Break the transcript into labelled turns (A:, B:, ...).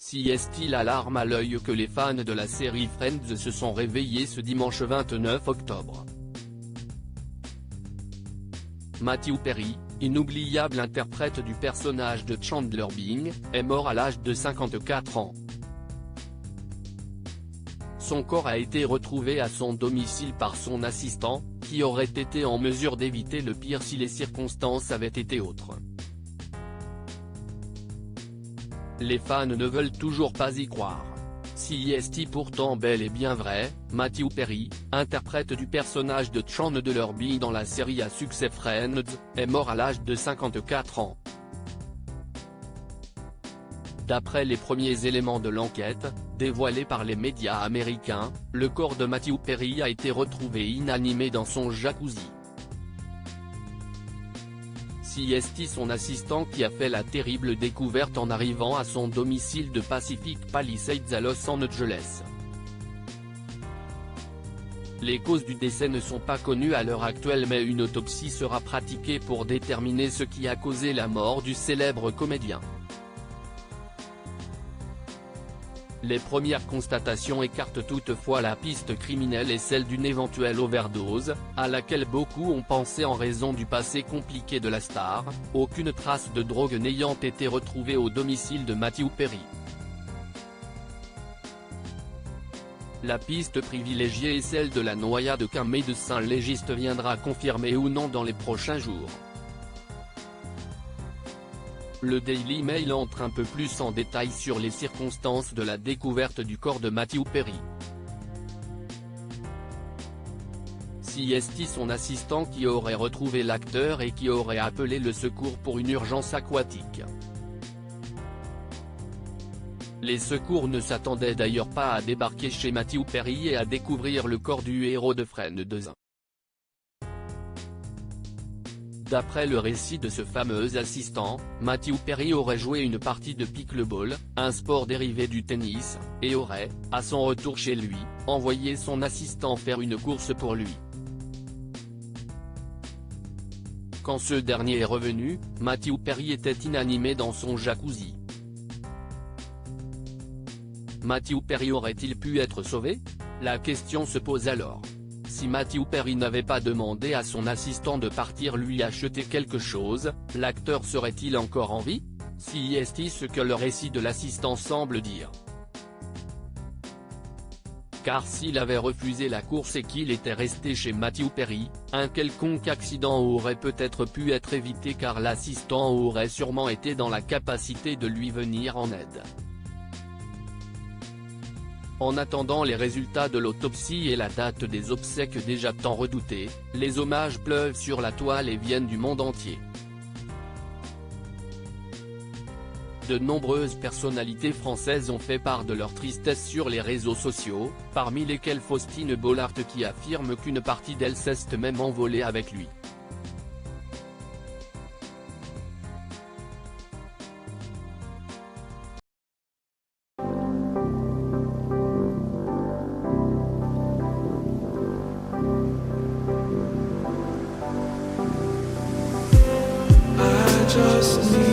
A: Si est-il la larme à l'œil que les fans de la série Friends se sont réveillés ce dimanche 29 octobre. Matthew Perry, inoubliable interprète du personnage de Chandler Bing, est mort à l'âge de 54 ans. Son corps a été retrouvé à son domicile par son assistant, qui aurait été en mesure d'éviter le pire si les circonstances avaient été autres. Les fans ne veulent toujours pas y croire. Si est pourtant bel et bien vrai, Matthew Perry, interprète du personnage de Chandler Bing dans la série à succès Friends, est mort à l'âge de 54 ans. D'après les premiers éléments de l'enquête, dévoilés par les médias américains, le corps de Matthew Perry a été retrouvé inanimé dans son jacuzzi. C'est son assistant qui a fait la terrible découverte en arrivant à son domicile de Pacific Palisades à Los Angeles. Les causes du décès ne sont pas connues à l'heure actuelle, mais une autopsie sera pratiquée pour déterminer ce qui a causé la mort du célèbre comédien. Les premières constatations écartent toutefois la piste criminelle et celle d'une éventuelle overdose, à laquelle beaucoup ont pensé en raison du passé compliqué de la star, aucune trace de drogue n'ayant été retrouvée au domicile de Matthew Perry. La piste privilégiée est celle de la noyade qu'un médecin légiste viendra confirmer ou non dans les prochains jours. Le Daily Mail entre un peu plus en détail sur les circonstances de la découverte du corps de Matthew Perry. Si est son assistant qui aurait retrouvé l'acteur et qui aurait appelé le secours pour une urgence aquatique. Les secours ne s'attendaient d'ailleurs pas à débarquer chez Matthew Perry et à découvrir le corps du héros de Friends. D'après le récit de ce fameux assistant, Matthew Perry aurait joué une partie de pickleball, un sport dérivé du tennis, et aurait, à son retour chez lui, envoyé son assistant faire une course pour lui. Quand ce dernier est revenu, Matthew Perry était inanimé dans son jacuzzi. Matthew Perry aurait-il pu être sauvé? La question se pose alors. Si Matthew Perry n'avait pas demandé à son assistant de partir lui acheter quelque chose, l'acteur serait-il encore en vie? Si est ce que le récit de l'assistant semble dire. Car s'il avait refusé la course et qu'il était resté chez Matthew Perry, un quelconque accident aurait peut-être pu être évité car l'assistant aurait sûrement été dans la capacité de lui venir en aide. En attendant les résultats de l'autopsie et la date des obsèques déjà tant redoutées, les hommages pleuvent sur la toile et viennent du monde entier. De nombreuses personnalités françaises ont fait part de leur tristesse sur les réseaux sociaux, parmi lesquelles Faustine Bollaert qui affirme qu'une partie d'elle s'est même envolée avec lui.
B: Just need